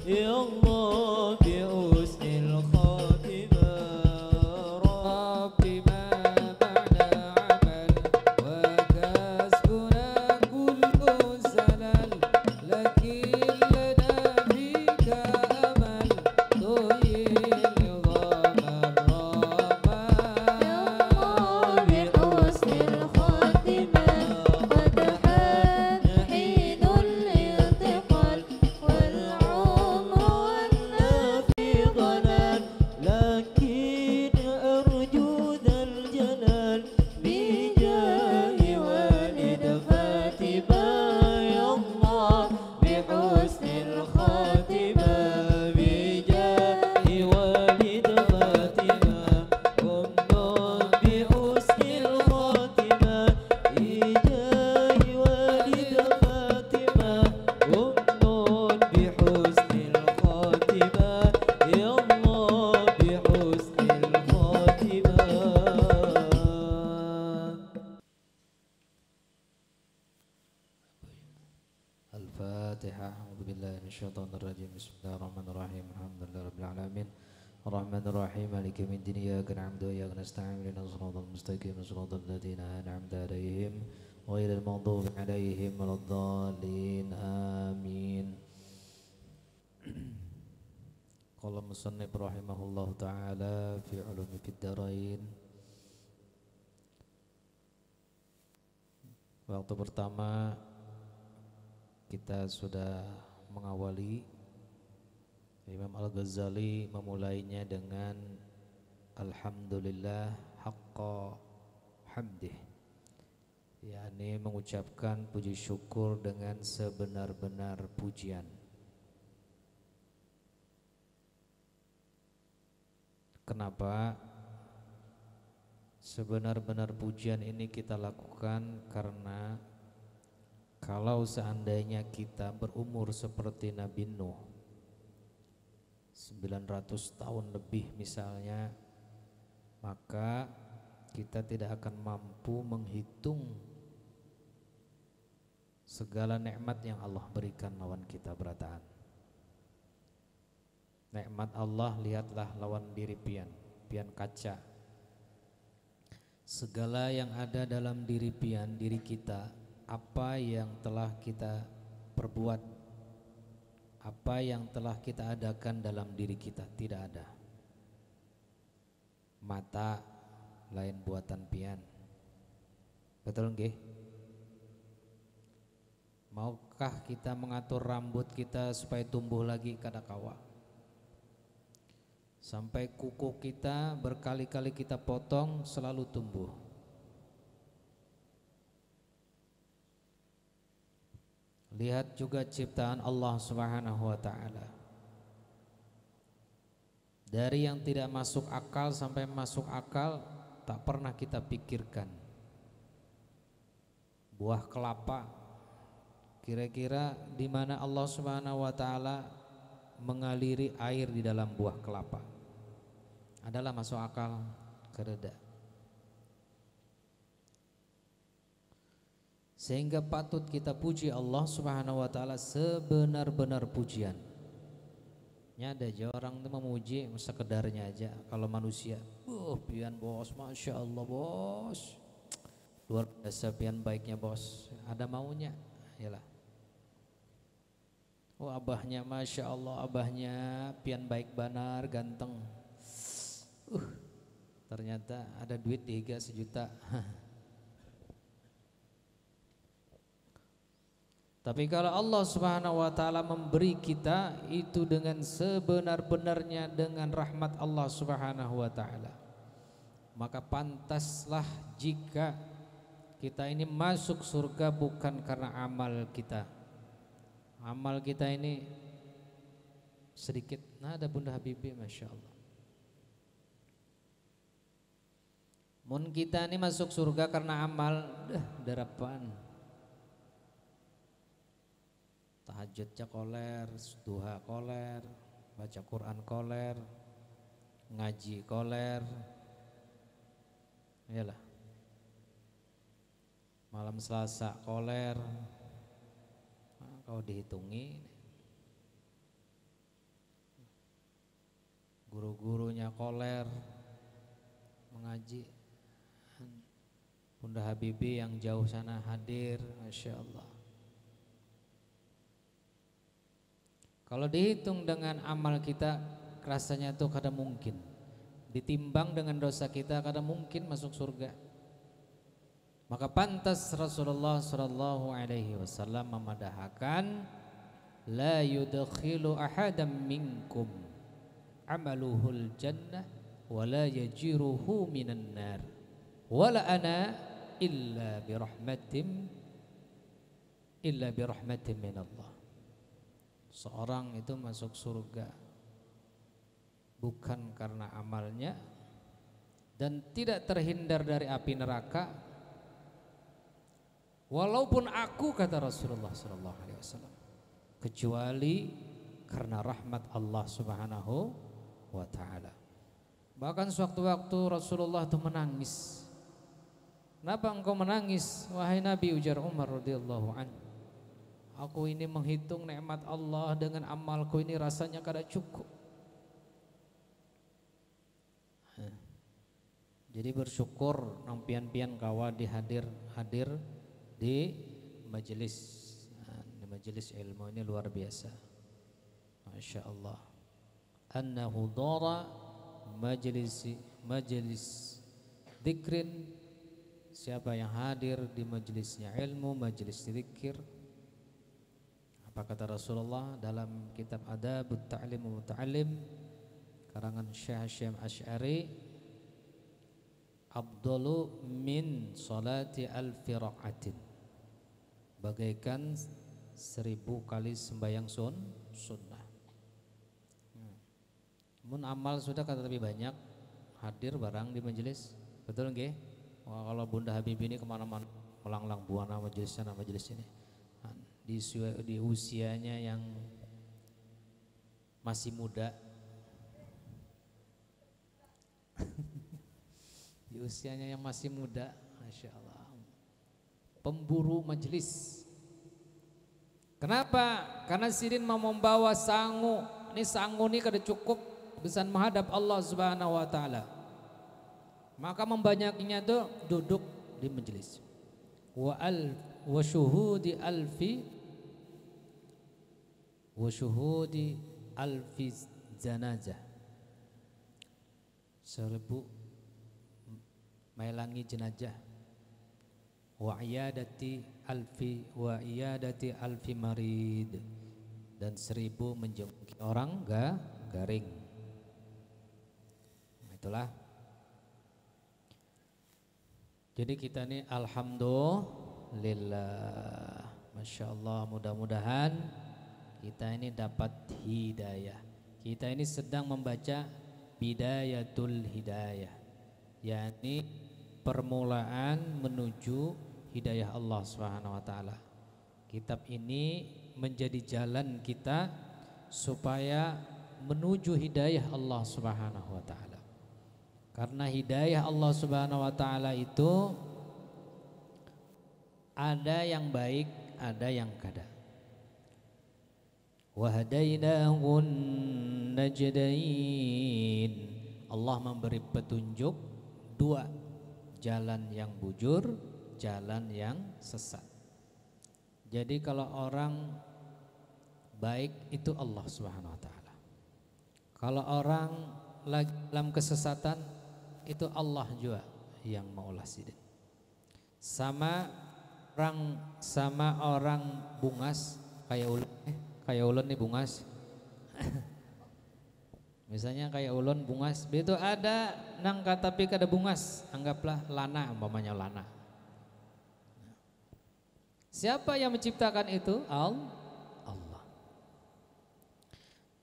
يا الله بحسن الخاتمة رب ما بعد عمل وكسبنا كل زلل لكن لنا فيك أمل تحيي العظام يا الرمال الله بحسن الخاتمة وتحان حين الانتقال والعمر والنفس في ضلال لكن أرجو ذا الجلال بجاه والد فاتمة يا الله بحسن الخاتمة بجاه والد فاتمة قمنا بحسن الخاتمة بجاه والد فاتمة قمنا بحسن الخاتمة يا الله بحسن الخاتمة. الفاتحة. أعوذ بالله من الشيطان الرجيم. بسم الله الرحمن الرحيم. الحمد لله رب العالمين الرحمن الرحيم مالك يوم الدين إياك نعبد وإياك نستعين اهدنا الصراط المستقيم صراط الذين أنعمت عليهم غير المغضوب عليهم ولا الضالين آمين. قال المصنف رحمه الله تعالى في علوم في الدارين. Waktu pertama kita sudah mengawali Imam Al-Ghazali memulainya dengan Alhamdulillah haqqa hamdih, yakni mengucapkan puji syukur dengan sebenar-benar pujian. Kenapa sebenar-benar pujian ini kita lakukan? Karena kalau seandainya kita berumur seperti Nabi Nuh 900 tahun lebih misalnya, maka kita tidak akan mampu menghitung segala nikmat yang Allah berikan lawan kita berataan. Nikmat Allah lihatlah lawan diri pian kaca. Segala yang ada dalam diri kita, apa yang telah kita perbuat, apa yang telah kita adakan dalam diri kita, tidak ada. Mata lain buatan pian, betul nggih? Maukah kita mengatur rambut kita supaya tumbuh lagi kada kawa? Sampai kuku kita berkali-kali kita potong selalu tumbuh. Lihat juga ciptaan Allah Subhanahu wa taala. Dari yang tidak masuk akal sampai masuk akal, tak pernah kita pikirkan. Buah kelapa, kira-kira di mana Allah Subhanahu wa taala mengaliri air di dalam buah kelapa? Adalah masuk akal? Kereda. Sehingga patut kita puji Allah Subhanahu wa taala sebenar-benar pujian. Ada aja orang itu memuji sekedarnya aja. Kalau manusia, pian bos, masya Allah bos, luar biasa pian baiknya bos. Ada maunya, yalah. Oh abahnya, masya Allah abahnya pian baik banar, ganteng. Ternyata ada duit di higa 1 juta. Tapi kalau Allah Subhanahu wa taala memberi kita itu dengan sebenar-benarnya dengan rahmat Allah Subhanahu wa taala, maka pantaslah jika kita ini masuk surga bukan karena amal kita. Amal kita ini sedikit. Nah, ada Bunda Habibie, masya Allah. Mun kita ini masuk surga karena amal, darapan. Tahajudnya koler, duha koler, baca Quran koler, ngaji koler, iyalah. Malam Selasa koler. Nah, kalau dihitungi guru-gurunya koler mengaji. Bunda Habibie yang jauh sana hadir, Masya Allah. Kalau dihitung dengan amal kita, rasanya itu kada mungkin. Ditimbang dengan dosa kita, kada mungkin masuk surga. Maka pantas Rasulullah sallallahu alaihi wasallam memadahkan, la yudkhilu ahadam minkum amaluhul jannah wa la yajiruhu minan nar wala ana illa birahmatin min Allah. Seorang itu masuk surga bukan karena amalnya dan tidak terhindar dari api neraka walaupun aku, kata Rasulullah sallallahu alaihi wasallam, kecuali karena rahmat Allah Subhanahu wa taala. Bahkan sewaktu-waktu Rasulullah itu menangis. Kenapa engkau menangis wahai Nabi, ujar Umar radhiyallahu anhu. Aku ini menghitung nikmat Allah dengan amalku ini rasanya kada cukup. Jadi bersyukur nang pian-pian kawa hadir di majelis ilmu ini luar biasa. Masya Allah. Annahu dara majelis dzikrin. Siapa yang hadir di majelisnya ilmu, majelis zikir. Apa kata Rasulullah dalam kitab Adabut Ta'lim wa Muta'allim karangan Syekh Hasyim Asy'ari, afdalu min salati alfi raqatin, bagaikan 1000 kali sembahyang sunnah. Mun amal sudah kata lebih banyak hadir barang di majelis, betul nggih? Wah, kalau Bunda Habibie ini kemana-mana melanglang buana majelis sana majelis ini, di usianya yang masih muda, di usianya yang masih muda, Masya Allah, pemburu majelis. Kenapa? Karena sidin mau membawa sangu. Ini sangu ini kada cukup bisa menghadap Allah Subhanahu wa taala. Maka membanyakinya itu duduk di majelis. Wa syuhudi alfi zanazah. 1000 melangi jenazah. Wa iyadati alfi marid, dan 1000 menjenguk orang garing. Itulah. Jadi kita ini alhamdulillah, Masya Allah, mudah-mudahan kita ini dapat hidayah. Kita ini sedang membaca Bidayatul Hidayah, yakni permulaan menuju hidayah Allah Subhanahu wa taala. Kitab ini menjadi jalan kita supaya menuju hidayah Allah Subhanahu wa taala. Karena hidayah Allah Subhanahu wa taala itu ada yang baik, ada yang kada. Wa hadainahun najdain. Allah memberi petunjuk 2, jalan yang bujur, jalan yang sesat. Jadi kalau orang baik itu Allah Subhanahu wa taala. Kalau orang lagi dalam kesesatan itu Allah juga yang maulah sidin. Sama orang bungas kayak ulun nih bungas. Misalnya kayak ulun bungas, itu ada nangka tapi kada bungas, anggaplah lana, umpamanya lana. Siapa yang menciptakan itu? Allah.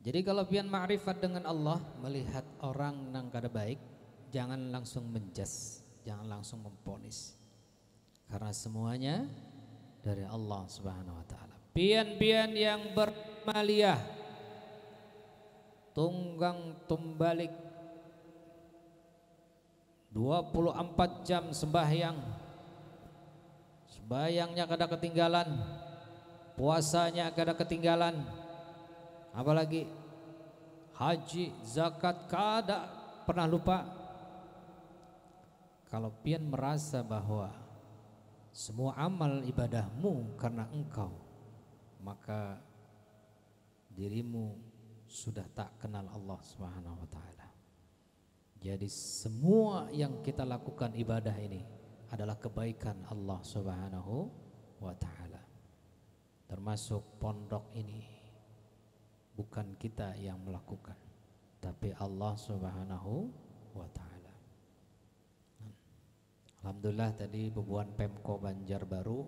Jadi kalau pian ma'rifat dengan Allah, melihat orang nang kada baik, jangan langsung menjas, jangan langsung memponis, karena semuanya dari Allah Subhanahu wa taala. Pian-pian yang bermaliyah, tunggang tumbalik 24 jam sembahyang, sembahyangnya kada ketinggalan, puasanya kada ketinggalan, apalagi haji, zakat, kada pernah lupa. Kalau pian merasa bahwa semua amal ibadahmu karena engkau, maka dirimu sudah tak kenal Allah Subhanahu wa taala. Jadi semua yang kita lakukan ibadah ini adalah kebaikan Allah Subhanahu wa taala. Termasuk pondok ini bukan kita yang melakukan, tapi Allah Subhanahu wa taala. Alhamdulillah tadi Bubuan Pemko Banjarbaru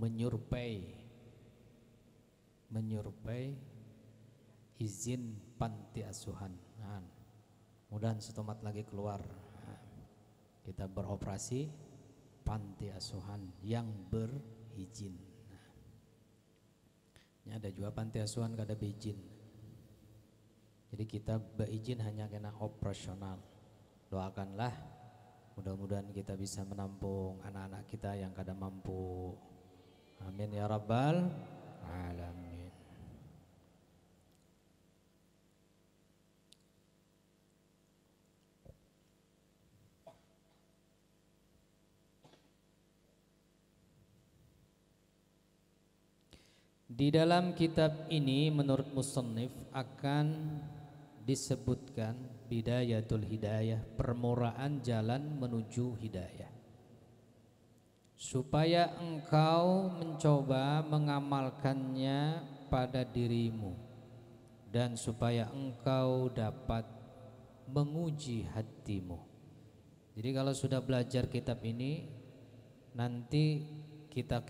menyurvei izin panti asuhan. Mudah-mudahan setomat lagi keluar kita beroperasi panti asuhan yang berizin. Ini ada juga panti asuhan gak ada beizin. Jadi kita beizin hanya kena operasional. Doakanlah mudah-mudahan kita bisa menampung anak-anak kita yang kada mampu. Amin ya rabbal alamin. Di dalam kitab ini menurut musannif akan disebutkan bidayatul hidayah, permulaan jalan menuju hidayah. Supaya engkau mencoba mengamalkannya pada dirimu dan supaya engkau dapat menguji hatimu. Jadi kalau sudah belajar kitab ini, nanti kita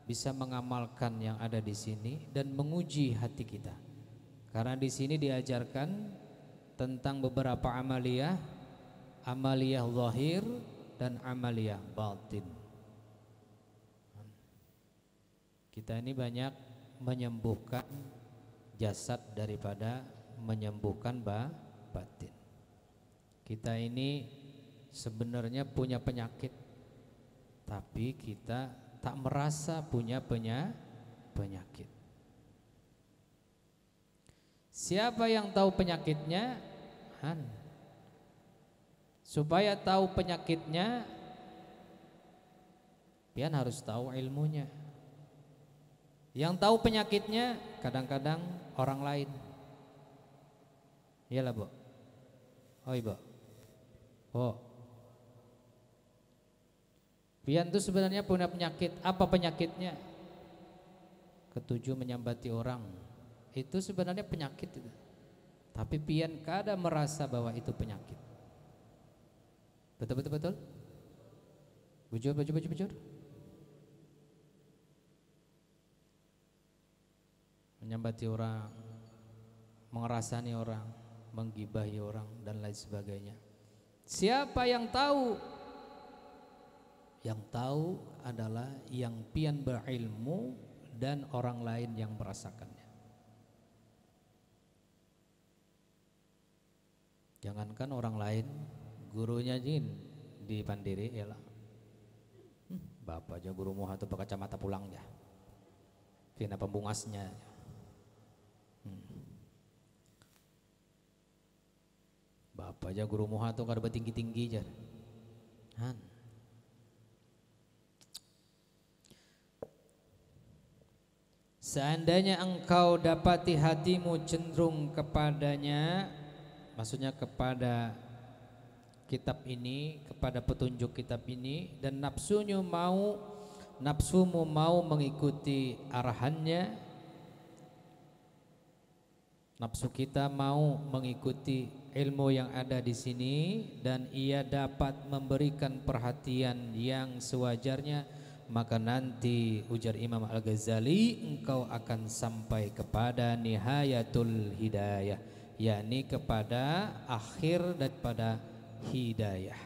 bisa mengamalkan yang ada di sini dan menguji hati kita. Karena di sini diajarkan tentang beberapa amaliyah zahir dan amaliyah batin. Kita ini banyak menyembuhkan jasad daripada menyembuhkan batin. Kita ini sebenarnya punya penyakit, tapi kita tak merasa punya penyakit. Siapa yang tahu penyakitnya? Supaya tahu penyakitnya, pian harus tahu ilmunya. Yang tahu penyakitnya kadang-kadang orang lain. Iyalah, Bu. Oh, Ibu. Oh. Pian itu sebenarnya punya penyakit. Apa penyakitnya? Ketujuh menyambati orang. Itu sebenarnya penyakit itu. Tapi pian kada merasa bahwa itu penyakit. Betul. Bujur. Menyambati orang, mengerasani orang, menggibahi orang dan lain sebagainya. Siapa yang tahu? Yang tahu adalah yang pian berilmu dan orang lain yang merasakannya. Jangankan orang lain, gurunya jin di Pandiri ialah bapak aja guru muha tu pakai kacamata pulang ya. Kena pembungasnya. Bapak aja guru muha tu kada tinggi-tinggi aja. Seandainya engkau dapati hatimu cenderung kepadanya, maksudnya kepada kitab ini, kepada petunjuk kitab ini, dan nafsumu mau mengikuti arahannya, nafsu kita mau mengikuti ilmu yang ada di sini, dan ia dapat memberikan perhatian yang sewajarnya, maka nanti ujar Imam Al-Ghazali engkau akan sampai kepada nihayatul hidayah, yakni kepada akhir daripada hidayah.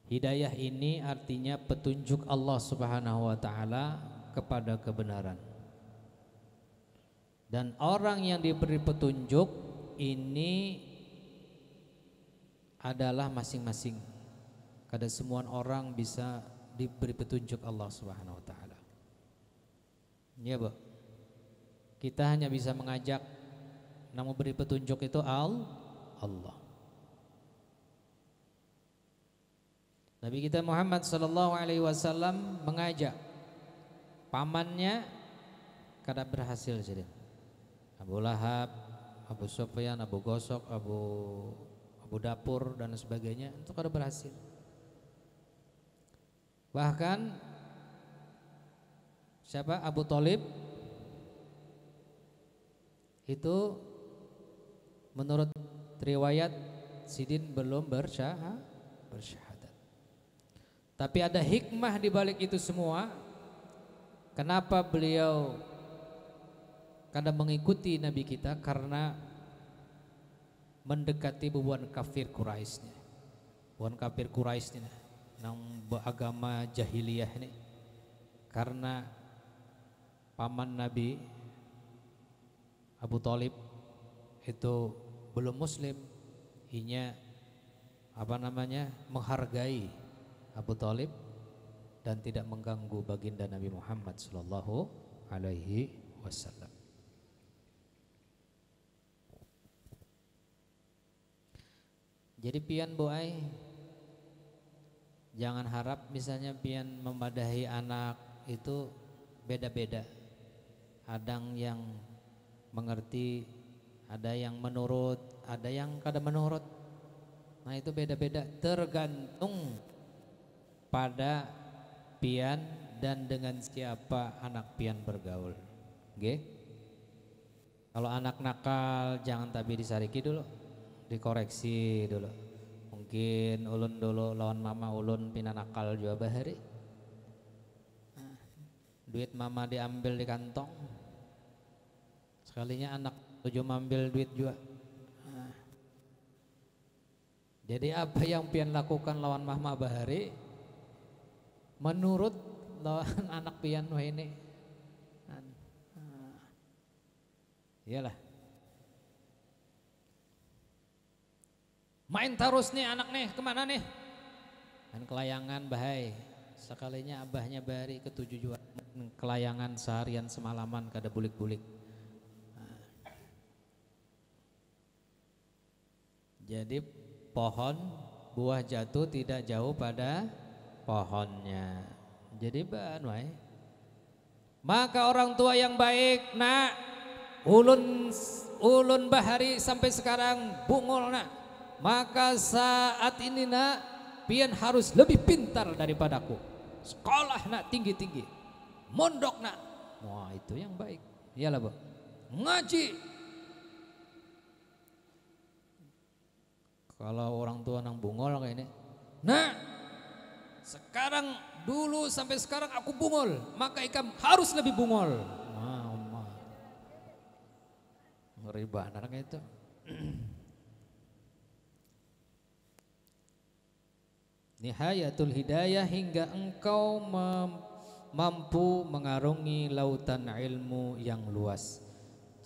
Hidayah ini artinya petunjuk Allah Subhanahu wa taala kepada kebenaran. Dan orang yang diberi petunjuk ini adalah masing-masing. Kada semua orang bisa diberi petunjuk Allah Subhanahu wa taala. Iya, Bu. Kita hanya bisa mengajak, namun beri petunjuk itu Allah. Nabi kita Muhammad sallallahu alaihi wasallam mengajak pamannya kada berhasil jadi. Abu Lahab, Abu Sufyan, Abu Gosok, Abu Dapur dan sebagainya itu kada berhasil. Bahkan siapa? Abu Thalib itu menurut riwayat Sidin belum bersyahadat. Tapi ada hikmah di balik itu semua. Kenapa beliau kadang mengikuti Nabi kita? Karena mendekati bubuan kafir Quraisy. Bubuan kafir Quraisy ini nang beragama jahiliyah ini. Karena paman Nabi Abu Thalib itu belum muslim, inya menghargai Abu Thalib dan tidak mengganggu baginda Nabi Muhammad sallallahu alaihi wasallam. Jadi pian boai, jangan harap misalnya pian memadahi anak itu beda-beda. Ada yang mengerti, ada yang menurut, ada yang kada menurut. Nah itu beda-beda, tergantung pada pian dan dengan siapa anak pian bergaul. Oke? Kalau anak nakal jangan tapi disariki dulu, dikoreksi dulu. Mungkin ulun dulu lawan mama ulun pina nakal juga bahari. Duit mama diambil di kantong. Sekalinya anak tujuh ambil duit juga. Jadi apa yang pian lakukan lawan mama bahari menurut lawan anak pian wah ini. Iyalah. Main terus nih anak nih, kemana nih? Kan kelayangan bahai. Sekalinya abahnya bahari ketujuh juga kelayangan seharian semalaman kada bulik-bulik. Jadi pohon buah jatuh tidak jauh pada pohonnya. Jadi banwai. Maka orang tua yang baik nak ulun bahari sampai sekarang bungul nak. Maka saat ini nak pian harus lebih pintar daripadaku. Sekolah nak tinggi-tinggi. Mondok nak. Wah itu yang baik. Iyalah Bu. Ngaji. Kalau orang tua nang bungol kayak ini, nah sekarang dulu sampai sekarang aku bungol, maka ikam harus lebih bungol. Ngeri banget kayak itu. Nihayatul hidayah hingga engkau mampu mengarungi lautan ilmu yang luas.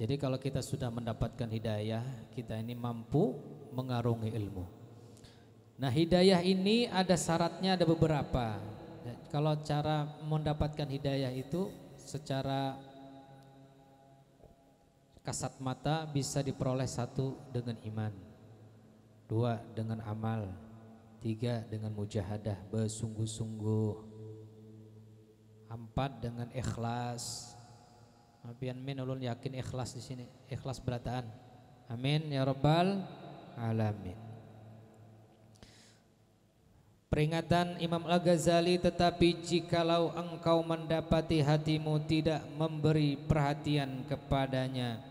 Jadi kalau kita sudah mendapatkan hidayah, kita ini mampu mengarungi ilmu. Nah hidayah ini ada syaratnya, ada beberapa. Kalau cara mendapatkan hidayah itu secara kasat mata bisa diperoleh: 1 dengan iman, 2 dengan amal, 3 dengan mujahadah bersungguh-sungguh, 4 dengan ikhlas. Pian min ulun yakin ikhlas di sini, ikhlas berataan. Amin ya rabbal alamin. Peringatan Imam Al-Ghazali, tetapi jikalau engkau mendapati hatimu tidak memberi perhatian kepadanya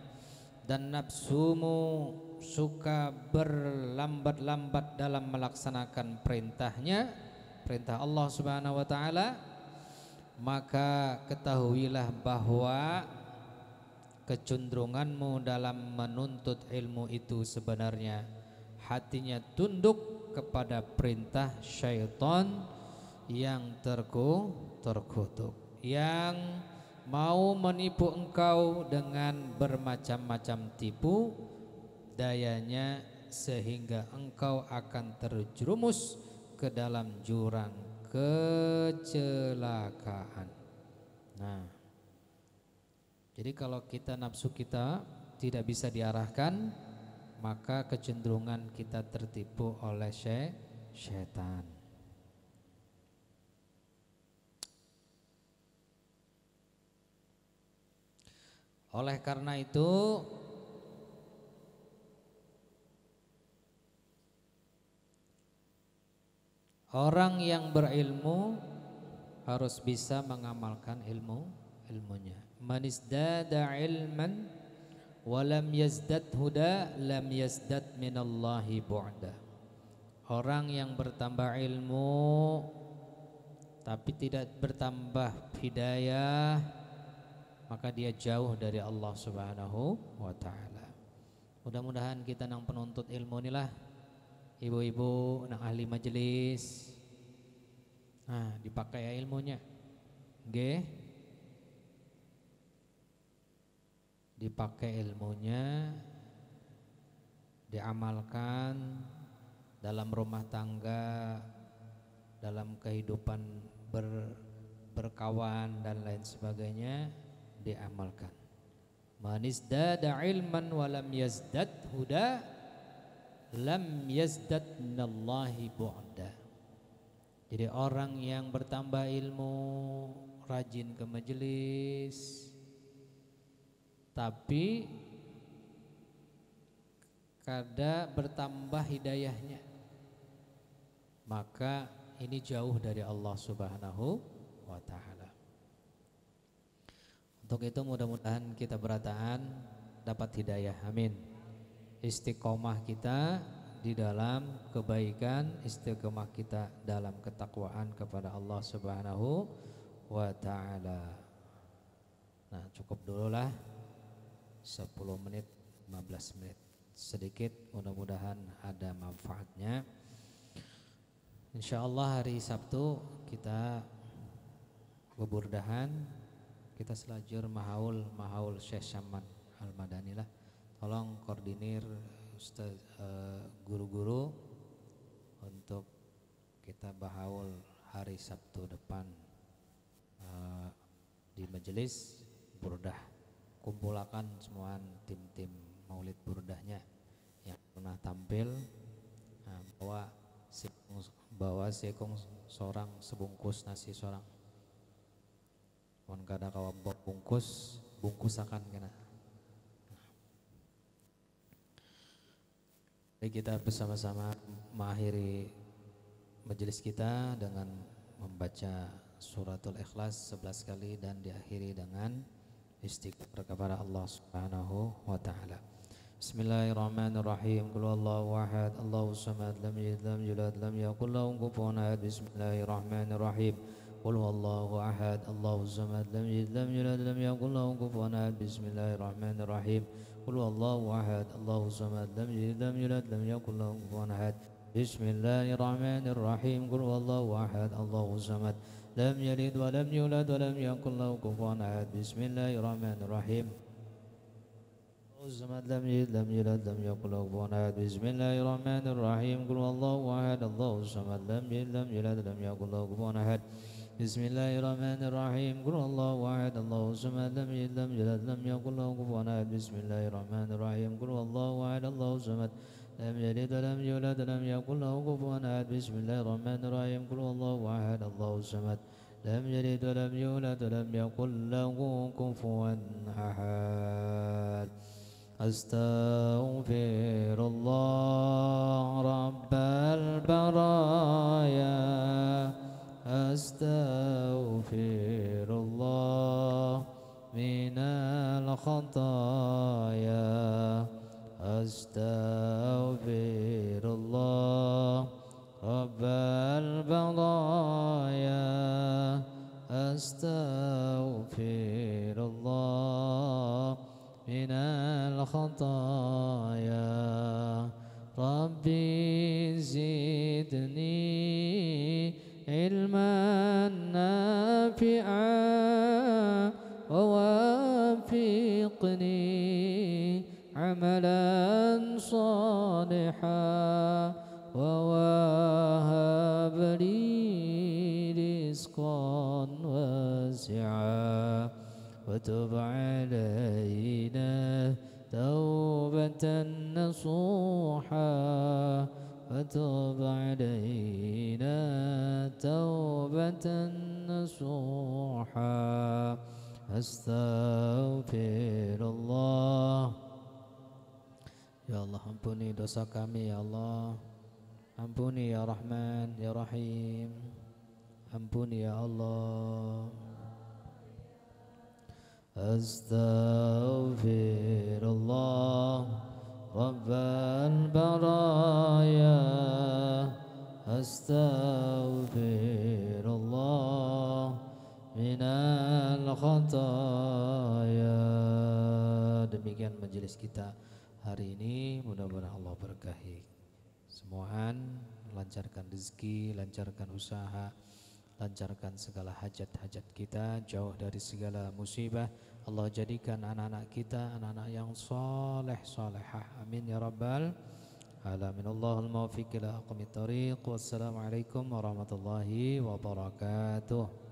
dan nafsumu suka berlambat-lambat dalam melaksanakan perintahnya, perintah Allah Subhanahu wa taala, maka ketahuilah bahwa kecenderunganmu dalam menuntut ilmu itu sebenarnya hatinya tunduk kepada perintah syaitan yang terkutuk, yang mau menipu engkau dengan bermacam-macam tipu dayanya sehingga engkau akan terjerumus ke dalam jurang kecelakaan. Nah, Jadi kalau nafsu kita tidak bisa diarahkan, maka kecenderungan kita tertipu oleh syaitan. Oleh karena itu, orang yang berilmu harus bisa mengamalkan ilmunya. Man izdada ilman wa lam yazdad huda lam yazdad minallahi bu'da. Orang yang bertambah ilmu tapi tidak bertambah hidayah, maka dia jauh dari Allah Subhanahu wa taala. Mudah-mudahan kita nang penuntut ilmu inilah, ibu-ibu nang ahli majelis, nah dipakai ya ilmunya, nggih. Dipakai ilmunya, diamalkan dalam rumah tangga, dalam kehidupan berkawan dan lain sebagainya, diamalkan. Man izdada ilman wa lam yazdad huda lam yazdad minallahi bu'da. Jadi orang yang bertambah ilmu, rajin ke majelis, tapi kada bertambah hidayahnya, maka ini jauh dari Allah Subhanahu wa taala. Untuk itu mudah-mudahan kita berataan dapat hidayah, amin. Istiqomah kita di dalam kebaikan, istiqomah kita dalam ketakwaan kepada Allah Subhanahu wa taala. Nah, cukup dululah 10 menit, 15 menit sedikit, mudah-mudahan ada manfaatnya. Insyaallah hari Sabtu kita beburdahan, kita selajur mahaul Syekh Syaman Al-Madani lah. Tolong koordinir Ustaz, guru-guru untuk kita bahaul hari Sabtu depan di majelis burdah. Kumpulakan semua tim-tim maulid burdahnya yang pernah tampil, bawa sekong seorang sebungkus nasi seorang. Wan kada kawa bungkus akan kena. Jadi kita bersama-sama mengakhiri majelis kita dengan membaca suratul Ikhlas 11 kali dan diakhiri dengan istighfar kepada Allah Subhanahu wa taala. Bismillahirrahmanirrahim. Qul huwallahu ahad, Allahus samad, lam yalid lam yulad, lam yakul lahu kufuwan ahad. Bismillahirrahmanirrahim. Qul huwallahu ahad, Allahus samad, lam yalid lam yulad, lam yakul lahu kufuwan ahad. Bismillahirrahmanirrahim. Qul huwallahu ahad, Allahus samad, lam yalid lam yulad, lam yakul lahu kufuwan ahad. Bismillahirrahmanirrahim. Qul huwallahu ahad, Allahus samad, lam yalid wa lam yulad wa lam yakul lahu kufuwan ahad. Bismillahirrahmanirrahim. Allahus samad, lam yalid lam yulad, lam yakul lahu kufuwan ahad. Bismillahirrahmanirrahim. Qul huwallahu ahad, Allahus samad, lam yalid lam yulad, lam yakul lahu kufuwan ahad. Bismillahirrahmanirrahim. Qul huwallahu ahad, Allahus samad, lam yalid lam yulad, lam yakul lahu kufuwan ahad. Bismillahirrahmanirrahim. Qul huwallahu ahad, Allahus samad, lam yalid wa lam yulad, lam yakul lahu kufuwan ahad. Bismillahirrahmanirrahim. Qul huwallahu ahad, Allahus samad, lam yalid wa lam yulad, lam yakul lahu kufuwan ahad. Astaghfirullah rabbal baraya, astaghfirullah minal khataya, astaghfirullah rabbal baraya, astaghfirullah minal khataya. Rabbi zidni ilman nafi'a wa wafiqni amalan salihan wa wahab li rizqan wasi'a وتب علينا توبة نصوحا وتب علينا توبة نصوحا أستغفر الله. Ya Allah, ampuni dosa kami ya Allah, ampuni ya Rahman ya Rahim, ampuni ya Allah. Astaghfirullah Rabbal baraya, astaghfirullah minal khataya. Demikian majelis kita hari ini, mudah-mudahan Allah berkahi semuaan, lancarkan rezeki, lancarkan usaha, lancarkan segala hajat-hajat kita, jauh dari segala musibah. Allah jadikan anak-anak kita anak-anak yang saleh salehah, amin ya rabbal alamin. Allahul muwaffiq ila aqwamit thoriq. Wassalamualaikum warahmatullahi wabarakatuh.